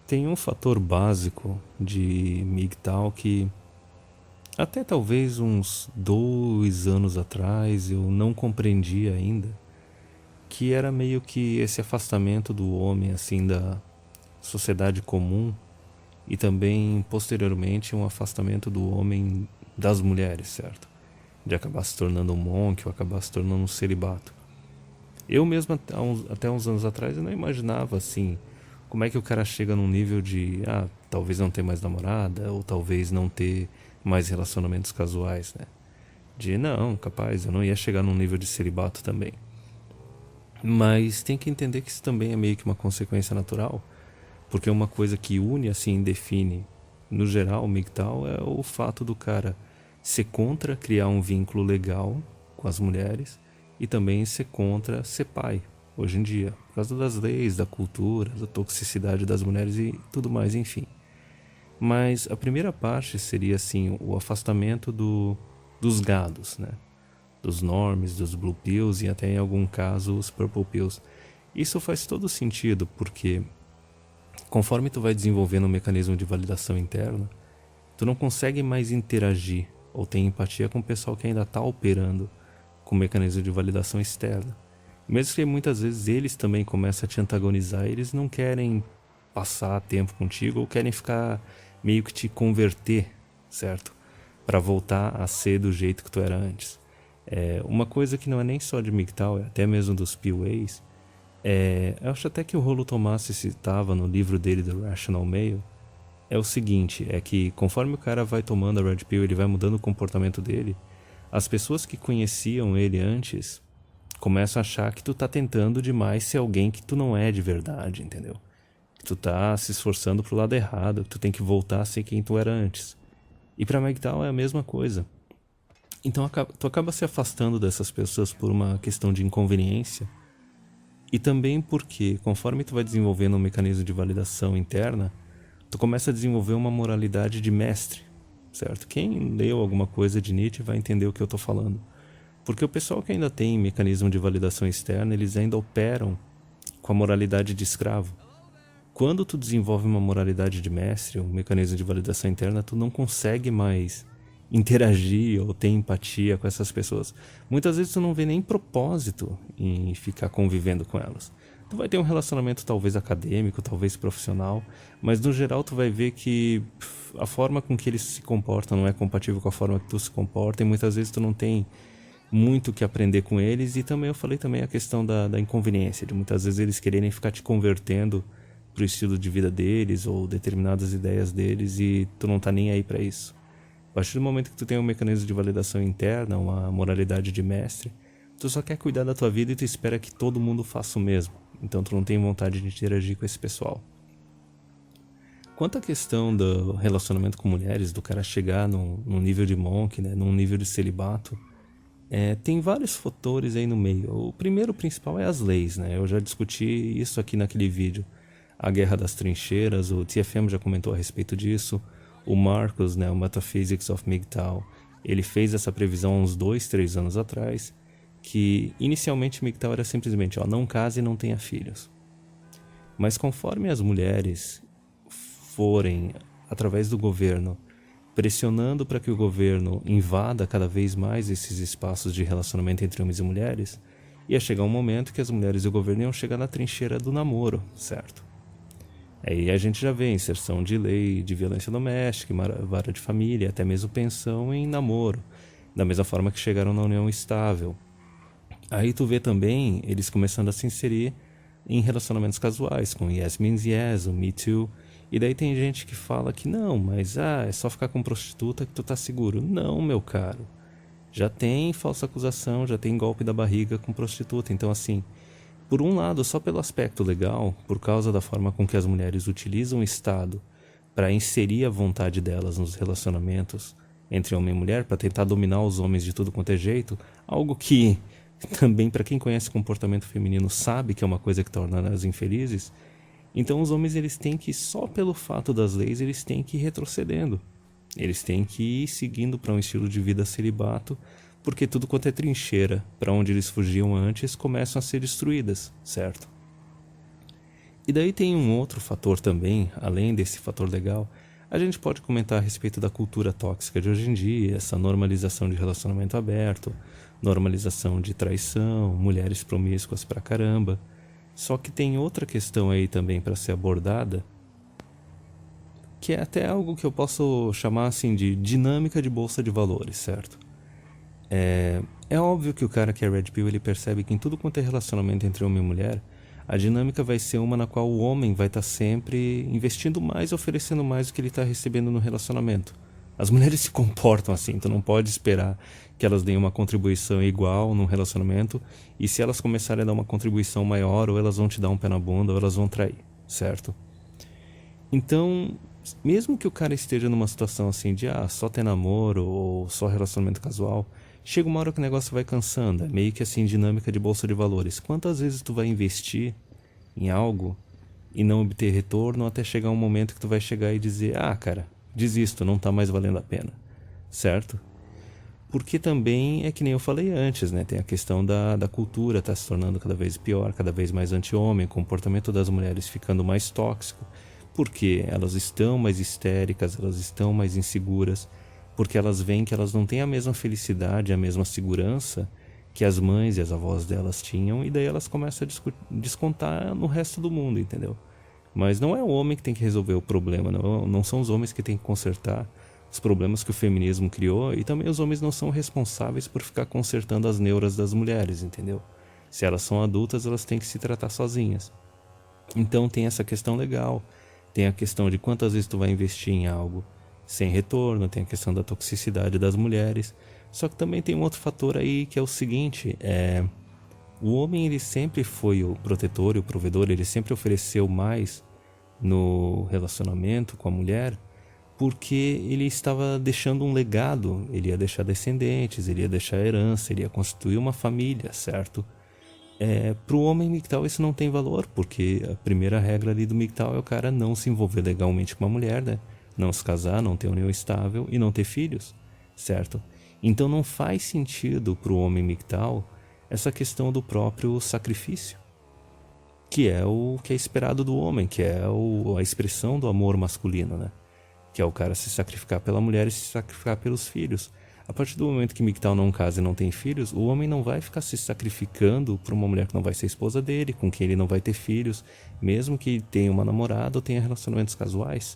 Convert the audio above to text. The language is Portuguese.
Tem um fator básico de MGTOW que até talvez uns 2 anos atrás eu não compreendia ainda, que era meio que esse afastamento do homem assim da sociedade comum e também posteriormente um afastamento do homem das mulheres, certo? De acabar se tornando um monk ou acabar se tornando um celibato. Eu mesmo até uns anos atrás eu não imaginava assim como é que o cara chega num nível de talvez não ter mais namorada ou talvez não ter mais relacionamentos casuais, né? De não, capaz, eu não ia chegar num nível de celibato também. Mas tem que entender que isso também é meio que uma consequência natural, porque uma coisa que une assim define, no geral, o MGTOW é o fato do cara ser contra criar um vínculo legal com as mulheres e também ser contra ser pai, hoje em dia, por causa das leis, da cultura, da toxicidade das mulheres e tudo mais, enfim. Mas a primeira parte seria assim, o afastamento dos gados, né? Dos normies, dos blue pills e até em algum caso os purple pills. Isso faz todo sentido porque conforme tu vai desenvolvendo um mecanismo de validação interna, tu não consegue mais interagir ou ter empatia com o pessoal que ainda está operando com o mecanismo de validação externa. Mesmo que muitas vezes eles também começam a te antagonizar, eles não querem passar tempo contigo ou querem ficar meio que te converter, certo? Para voltar a ser do jeito que tu era antes. Uma coisa que não é nem só de MGTOW, é até mesmo dos PUAs, eu acho até que o Rolo Tomassi citava no livro dele, The Rational Male, é o seguinte, é que conforme o cara vai tomando a Red Pill, ele vai mudando o comportamento dele, as pessoas que conheciam ele antes começam a achar que tu tá tentando demais ser alguém que tu não é de verdade, entendeu? Que tu tá se esforçando pro lado errado, que tu tem que voltar a ser quem tu era antes. E pra MGTOW é a mesma coisa. Então tu acaba se afastando dessas pessoas por uma questão de inconveniência e também porque, conforme tu vai desenvolvendo um mecanismo de validação interna, tu começa a desenvolver uma moralidade de mestre, certo? Quem leu alguma coisa de Nietzsche vai entender o que eu tô falando. Porque o pessoal que ainda tem mecanismo de validação externa, eles ainda operam com a moralidade de escravo. Quando tu desenvolve uma moralidade de mestre, um mecanismo de validação interna, tu não consegue mais interagir ou ter empatia com essas pessoas. Muitas vezes tu não vê nem propósito em ficar convivendo com elas. Tu vai ter um relacionamento talvez acadêmico, talvez profissional, mas no geral tu vai ver que a forma com que eles se comportam não é compatível com a forma que tu se comporta e muitas vezes tu não tem muito o que aprender com eles. E também eu falei também a questão da inconveniência, de muitas vezes eles quererem ficar te convertendo pro estilo de vida deles ou determinadas ideias deles e tu não tá nem aí pra isso. A partir do momento que tu tem um mecanismo de validação interna, uma moralidade de mestre, tu só quer cuidar da tua vida e tu espera que todo mundo faça o mesmo. Então tu não tem vontade de interagir com esse pessoal. Quanto à questão do relacionamento com mulheres, do cara chegar num nível de monk, né, num nível de celibato, tem vários fatores aí no meio. O primeiro principal é as leis, né? Eu já discuti isso aqui naquele vídeo. A Guerra das Trincheiras, o TFM já comentou a respeito disso. O Marcos, né, o Metaphysics of MGTOW, ele fez essa previsão há uns 2, 3 anos atrás, que inicialmente MGTOW era simplesmente, não case e não tenha filhos. Mas conforme as mulheres forem, através do governo, pressionando para que o governo invada cada vez mais esses espaços de relacionamento entre homens e mulheres, ia chegar um momento que as mulheres e o governo iam chegar na trincheira do namoro, certo? Aí a gente já vê inserção de lei de violência doméstica, vara de família, até mesmo pensão em namoro, da mesma forma que chegaram na união estável. Aí tu vê também eles começando a se inserir em relacionamentos casuais, com Yes Means Yes, o Me Too. E daí tem gente que fala que não, mas é só ficar com prostituta que tu tá seguro. Não, meu caro. Já tem falsa acusação, já tem golpe da barriga com prostituta. Então assim, por um lado, só pelo aspecto legal, por causa da forma com que as mulheres utilizam o Estado para inserir a vontade delas nos relacionamentos entre homem e mulher, para tentar dominar os homens de tudo quanto é jeito, algo que também para quem conhece comportamento feminino sabe que é uma coisa que torna elas infelizes. Então os homens eles têm que, só pelo fato das leis, eles têm que ir retrocedendo. Eles têm que ir seguindo para um estilo de vida celibato, porque tudo quanto é trincheira para onde eles fugiam antes começam a ser destruídas, certo? E daí tem um outro fator também, além desse fator legal, a gente pode comentar a respeito da cultura tóxica de hoje em dia, essa normalização de relacionamento aberto, normalização de traição, mulheres promíscuas pra caramba. Só que tem outra questão aí também para ser abordada, que é até algo que eu posso chamar assim de dinâmica de bolsa de valores, certo? É óbvio que o cara que é Red Pill, ele percebe que em tudo quanto é relacionamento entre homem e mulher, a dinâmica vai ser uma na qual o homem vai estar sempre investindo mais, oferecendo mais do que ele está recebendo no relacionamento. As mulheres se comportam assim, tu não pode esperar que elas deem uma contribuição igual num relacionamento, e se elas começarem a dar uma contribuição maior, ou elas vão te dar um pé na bunda, ou elas vão trair, certo? Então, mesmo que o cara esteja numa situação assim de só ter namoro ou só relacionamento casual, chega uma hora que o negócio vai cansando, é meio que assim dinâmica de bolsa de valores. Quantas vezes tu vai investir em algo e não obter retorno até chegar um momento que tu vai chegar e dizer, cara, desisto, não tá mais valendo a pena, certo? Porque também é que nem eu falei antes, né? Tem a questão da cultura tá se tornando cada vez pior, cada vez mais anti-homem, o comportamento das mulheres ficando mais tóxico, porque elas estão mais histéricas, elas estão mais inseguras, porque elas veem que elas não têm a mesma felicidade, a mesma segurança que as mães e as avós delas tinham, e daí elas começam a descontar no resto do mundo, entendeu? Mas não é o homem que tem que resolver o problema, não são os homens que têm que consertar os problemas que o feminismo criou, e também os homens não são responsáveis por ficar consertando as neuras das mulheres, entendeu? Se elas são adultas, elas têm que se tratar sozinhas. Então tem essa questão legal, tem a questão de quantas vezes tu vai investir em algo sem retorno, tem a questão da toxicidade das mulheres. Só que também tem um outro fator aí que é o seguinte, o homem ele sempre foi o protetor e o provedor, ele sempre ofereceu mais no relacionamento com a mulher, porque ele estava deixando um legado, ele ia deixar descendentes, ele ia deixar herança, ele ia constituir uma família, certo? Para o homem MGTOW isso não tem valor, porque a primeira regra ali do MGTOW é o cara não se envolver legalmente com uma mulher, né? Não se casar, não ter união estável e não ter filhos, certo? Então não faz sentido para o homem MGTOW essa questão do próprio sacrifício, que é o que é esperado do homem, que é a expressão do amor masculino, né? Que é o cara se sacrificar pela mulher e se sacrificar pelos filhos. A partir do momento que MGTOW não casa e não tem filhos, o homem não vai ficar se sacrificando por uma mulher que não vai ser esposa dele, com quem ele não vai ter filhos, mesmo que tenha uma namorada ou tenha relacionamentos casuais.